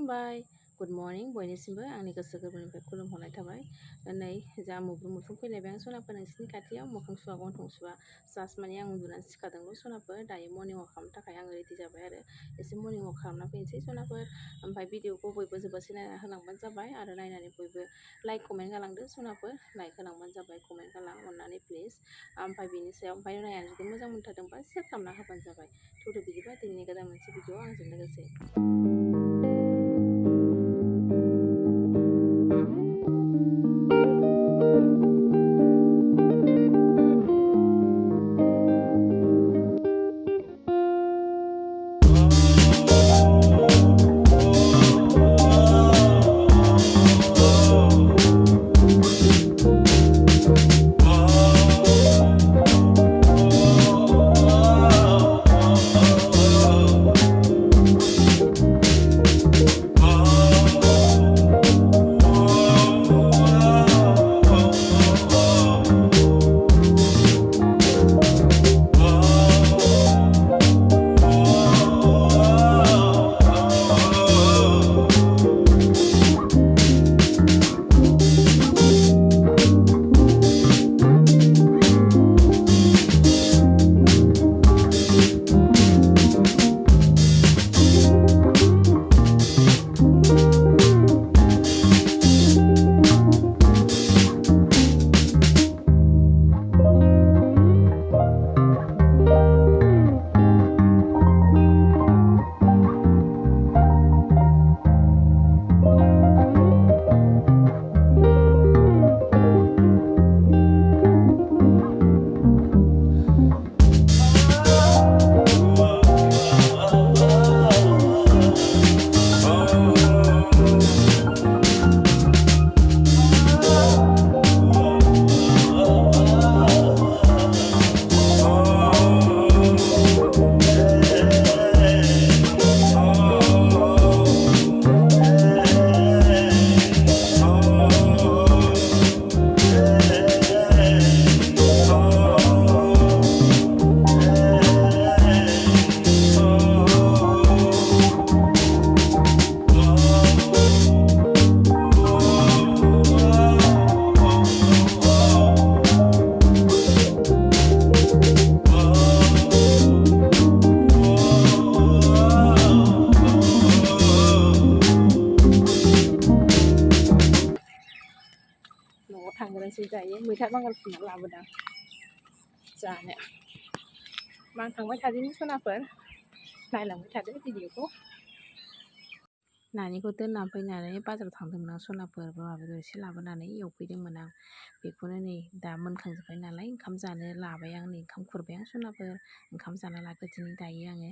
खुलुमबाय good morning बयनिसिमबो आंनि गोसो गोरबोनिफ्राय खुलुमहरनाय थाबाय नै जा मोफ्रुम फैलायबाय आं सनाफोर नोंसिनि खाथियाव मोखां सुवा गन्थं सुवा जास्ट माने आं उन्दुनानै सिखारदोंल' सनाफोर दायो मर्निं वाक खालामनो थाखाय आं रेडि जाबाय आरो एसे मर्निं वाक खालामना फैनोसै सनाफोर ओमफ्राय भिडिअखौ बयबो जोबजासे नायना होलांबानो जाबाय आरो नायनानै बयबो लाइक कमेन्ट गालांदो सनाफोर लाइक होलांबानो जाबाय कमेन्ट गालां अननानै प्लिज ओमफ्राय बिनि सायाव ओमफ्राय नायनानै जुदि मोजां मोनथारदोंबा शेयार खालामना होबानो जाबाय थुदो बिदिबा दिनैनि गोदान मोनसे भिडिअ आंजों लोगोसे न'आव थांग्रोनोसै दायो मैथा बांगाल फुना लाबोदां जानो मा थांबाय थादोनि सनाफोर नायलांबाय थादो भिडिअखौ नानिखौ दोनना फैनानै बाजाराव थांदोंमोन आं सनाफोर बोरमा बेदर एसे लाबोनानै एवफैदोंमोन आं बेखौनो नै दा मोनखांजोब्बाय नालाय ओंखाम जानो लाबाय आं नै ओंखाम खुरबाय आं सनाफोर ओंखाम जाना लाग्रोदिनि दायो आङो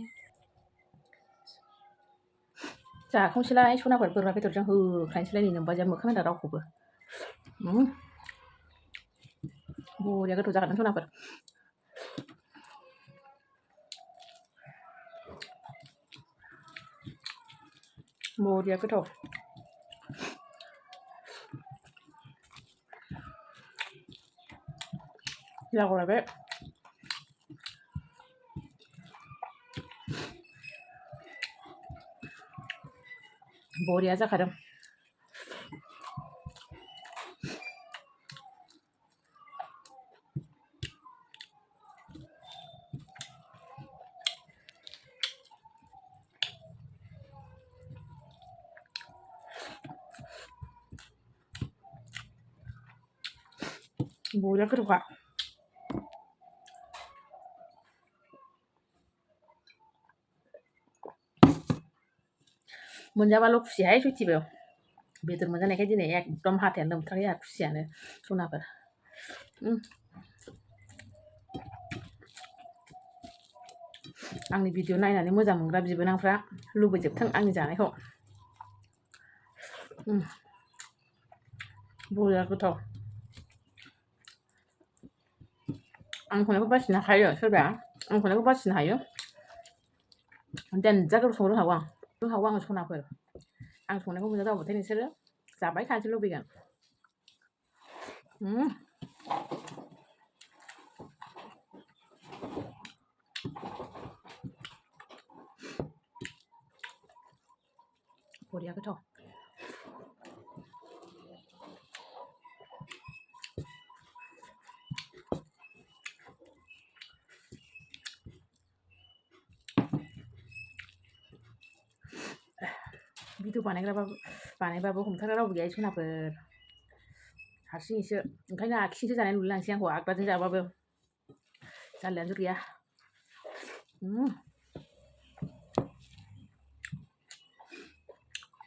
जाखांसैलाय सनाफोर बोरमा बेदरजों होख्रायनोसैलाय नै नोंबा मोखां होना रावखौबो बरिया गोथाव जागोन सनाफोर बरिया गोथाव जागौलायबाय बरिया जाखादों बरिया गोथावखा मोनजाबाल' खुसिहाय सयथिबो बेदर मोनजानायखाय दिनै एकदम हाथायानो लोमथाराखै आरो खुसियानो सनाफोर आंनि भिडिअ नायनानै मोजां मोनग्रा बिबोनांफ्रा लुबैजोबथों आंनि जानायखौ बरिया गोथाव आं संनायखौ बासिनो हायो सोरबाया आं संनायखौ बासिनो हायो देनजार गोथाव संनो रोंहागौ आङो सनाफोर आं संनायखौ मोनजादावबाथाय नोंसोरो जाबाय थानोसो लुबैगोन बरिया गोथाव भिडिअ बानायबाबो हमथाग्रा रावबो गैया सनाफोर हारसिंसो ओंखायनो आखिजोंसो जानाय नुलांसै आंखौ आगदाजों जाबाबो जारलायानो गैया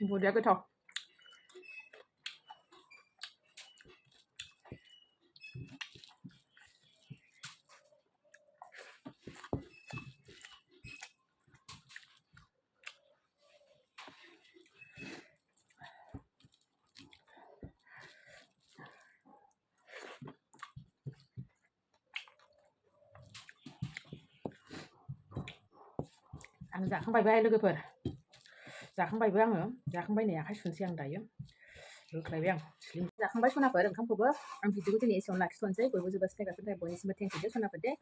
बरिया गोथाव आं जाखांबायबो लोगोफोर जाखांबायबो आङो जाखांबाय नै आखाइ सुनोसै आं दायो होख्लायबाय आं स्लिम जाखांबाय सनाफोर ओंखामखौबो आं भिडिअखौ दिनै एसेयावनो लाखिथ'नोसै बयबो जोबोद सिनायगासिनो बयनिसिमबो थेंक इउ दे सनाफोर दे